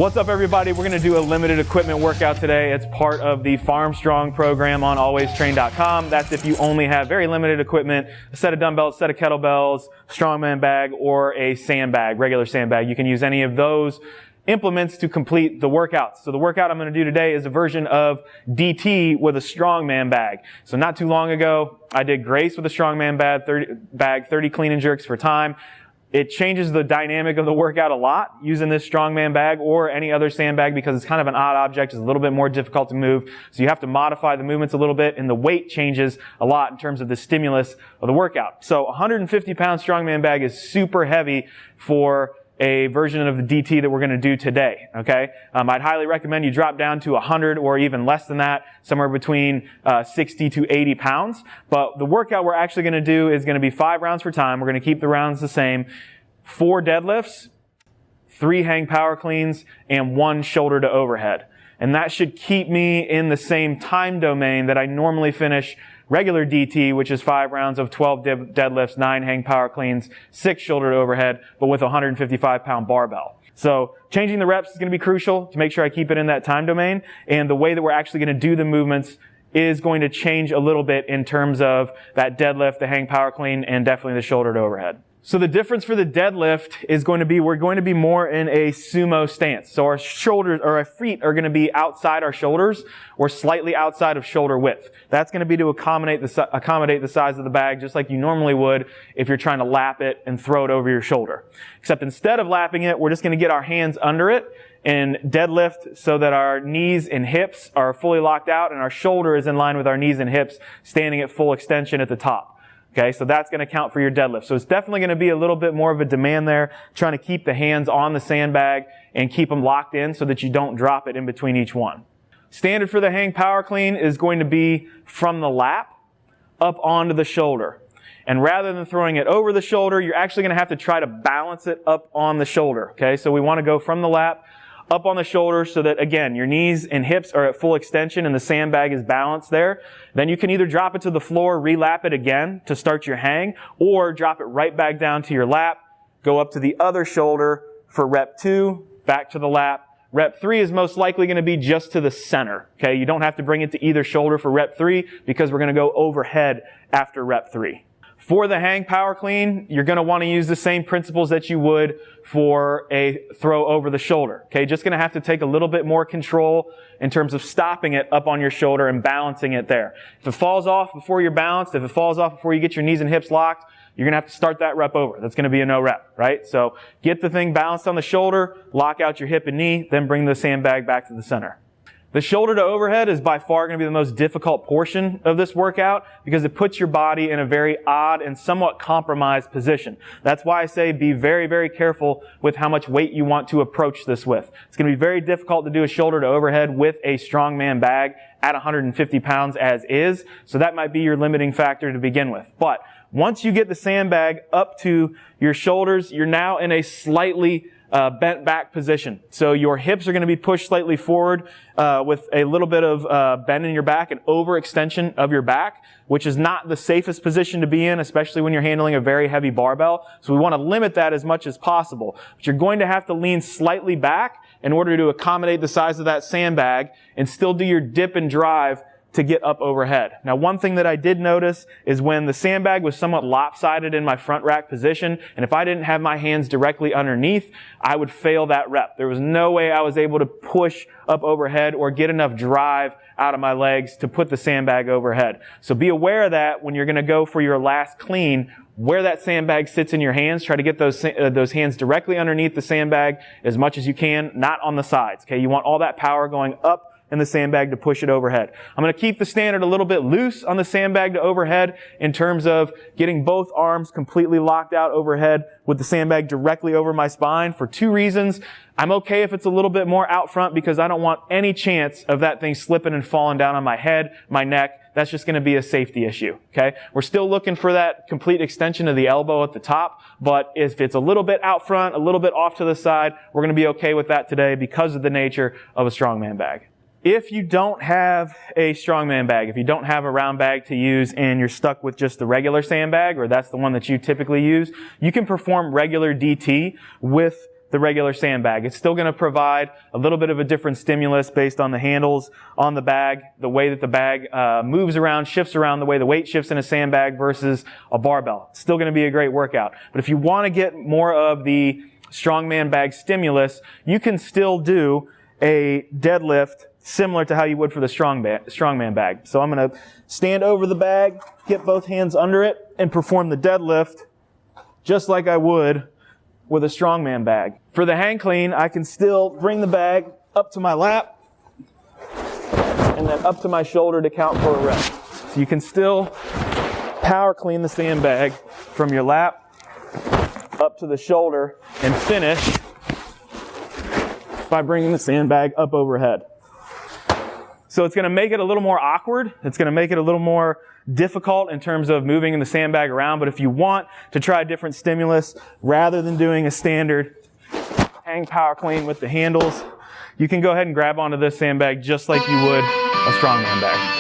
What's up, everybody? We're going to do a limited equipment workout today. It's part of the Farm Strong program on alwaystrain.com. That's if you only have very limited equipment, a set of dumbbells, a set of kettlebells, strongman bag, or a sandbag, regular sandbag. You can use any of those implements to complete the workouts. So the workout I'm going to do today is a version of DT with a strongman bag. So not too long ago, I did Grace with a strongman bag, 30 clean and jerks for time. It changes the dynamic of the workout a lot using this strongman bag or any other sandbag because it's kind of an odd object. It's a little bit more difficult to move. So you have to modify the movements a little bit, and the weight changes a lot in terms of the stimulus of the workout. So 150 pound strongman bag is super heavy for a version of the DT that we're going to do today, okay? I'd highly recommend you drop down to 100 or even less than that, somewhere between 60 to 80 pounds. But the workout we're actually going to do is going to be 5 rounds for time. We're going to keep the rounds the same. 4 deadlifts, 3 hang power cleans, and 1 shoulder to overhead. And that should keep me in the same time domain that I normally finish regular DT, which is 5 rounds of 12 deadlifts, 9 hang power cleans, 6 shoulder to overhead, but with a 155 pound barbell. So changing the reps is going to be crucial to make sure I keep it in that time domain. And the way that we're actually going to do the movements is going to change a little bit in terms of that deadlift, the hang power clean, and definitely the shoulder to overhead. So the difference for the deadlift is going to be, we're going to be more in a sumo stance. So our shoulders, or our feet are going to be outside our shoulders or slightly outside of shoulder width. That's going to be to accommodate the size of the bag, just like you normally would if you're trying to lap it and throw it over your shoulder. Except instead of lapping it, we're just going to get our hands under it and deadlift so that our knees and hips are fully locked out and our shoulder is in line with our knees and hips, standing at full extension at the top. Okay, so that's going to count for your deadlift. So it's definitely going to be a little bit more of a demand there, trying to keep the hands on the sandbag and keep them locked in so that you don't drop it in between each one. Standard for the hang power clean is going to be from the lap up onto the shoulder. And rather than throwing it over the shoulder, you're actually going to have to try to balance it up on the shoulder. Okay, so we want to go from the lap up on the shoulder so that, again, your knees and hips are at full extension and the sandbag is balanced there. Then you can either drop it to the floor, relap it again to start your hang, or drop it right back down to your lap, go up to the other shoulder for rep 2, back to the lap. Rep 3 is most likely going to be just to the center. Okay, you don't have to bring it to either shoulder for rep 3 because we're going to go overhead after rep 3. For the hang power clean, you're going to want to use the same principles that you would for a throw over the shoulder. Okay, just going to have to take a little bit more control in terms of stopping it up on your shoulder and balancing it there. If it falls off before you're balanced, if it falls off before you get your knees and hips locked, you're going to have to start that rep over. That's going to be a no rep, right? So get the thing balanced on the shoulder, lock out your hip and knee, then bring the sandbag back to the center. The shoulder to overhead is by far going to be the most difficult portion of this workout because it puts your body in a very odd and somewhat compromised position. That's why I say be very, very careful with how much weight you want to approach this with. It's going to be very difficult to do a shoulder to overhead with a strongman bag at 150 pounds as is. So that might be your limiting factor to begin with. But once you get the sandbag up to your shoulders, you're now in a slightly bent back position. So your hips are going to be pushed slightly forward with a little bit of bend in your back and overextension of your back, which is not the safest position to be in, especially when you're handling a very heavy barbell. So we want to limit that as much as possible. But you're going to have to lean slightly back in order to accommodate the size of that sandbag and still do your dip and drive to get up overhead. Now, one thing that I did notice is when the sandbag was somewhat lopsided in my front rack position, and if I didn't have my hands directly underneath, I would fail that rep. There was no way I was able to push up overhead or get enough drive out of my legs to put the sandbag overhead. So be aware of that when you're going to go for your last clean, where that sandbag sits in your hands. Try to get those hands directly underneath the sandbag as much as you can, not on the sides. Okay, you want all that power going up in the sandbag to push it overhead. I'm going to keep the standard a little bit loose on the sandbag to overhead in terms of getting both arms completely locked out overhead with the sandbag directly over my spine for 2 reasons. I'm okay if it's a little bit more out front because I don't want any chance of that thing slipping and falling down on my head, my neck. That's just going to be a safety issue. Okay? We're still looking for that complete extension of the elbow at the top, but if it's a little bit out front, a little bit off to the side, we're going to be okay with that today because of the nature of a strongman bag. If you don't have a strongman bag, if you don't have a round bag to use and you're stuck with just the regular sandbag, or that's the one that you typically use, you can perform regular DT with the regular sandbag. It's still going to provide a little bit of a different stimulus based on the handles on the bag, the way that the bag moves around, shifts around, the way the weight shifts in a sandbag versus a barbell. It's still going to be a great workout. But if you want to get more of the strongman bag stimulus, you can still do a deadlift similar to how you would for the strongman bag. So I'm going to stand over the bag, get both hands under it, and perform the deadlift just like I would with a strongman bag. For the hang clean, I can still bring the bag up to my lap and then up to my shoulder to count for a rep. So you can still power clean the sandbag from your lap up to the shoulder and finish by bringing the sandbag up overhead. So it's going to make it a little more awkward. It's going to make it a little more difficult in terms of moving the sandbag around. But if you want to try a different stimulus, rather than doing a standard hang power clean with the handles, you can go ahead and grab onto this sandbag just like you would a strongman bag.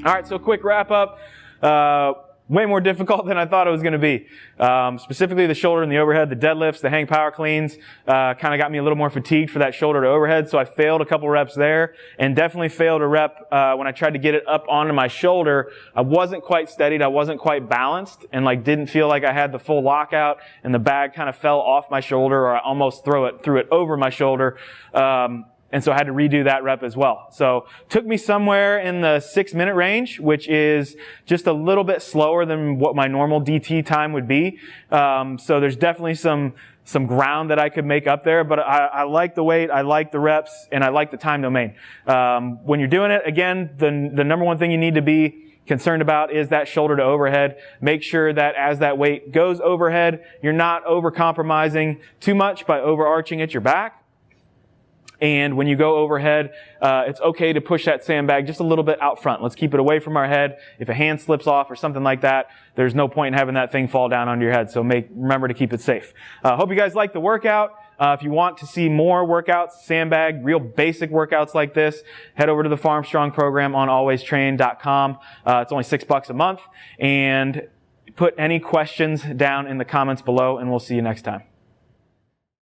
All right, so quick wrap up. Way more difficult than I thought it was going to be. Specifically the shoulder and the overhead, the deadlifts, the hang power cleans, kind of got me a little more fatigued for that shoulder to overhead. So I failed a couple reps there, and definitely failed a rep, when I tried to get it up onto my shoulder. I wasn't quite steadied. I wasn't quite balanced, and didn't feel like I had the full lockout, and the bag kind of fell off my shoulder, or I almost threw it over my shoulder. And so I had to redo that rep as well. So took me somewhere in the 6-minute range, which is just a little bit slower than what my normal DT time would be. So there's definitely some ground that I could make up there, but I like the weight, I like the reps, and I like the time domain. When you're doing it, again, the number one thing you need to be concerned about is that shoulder to overhead. Make sure that as that weight goes overhead, you're not over-compromising too much by overarching at your back. And when you go overhead, it's okay to push that sandbag just a little bit out front. Let's keep it away from our head. If a hand slips off or something like that, there's no point in having that thing fall down onto your head. So remember to keep it safe. Hope you guys like the workout. If you want to see more workouts, sandbag, real basic workouts like this, head over to the Farm Strong program on alwaystrain.com. It's only $6 a month. And put any questions down in the comments below, and we'll see you next time.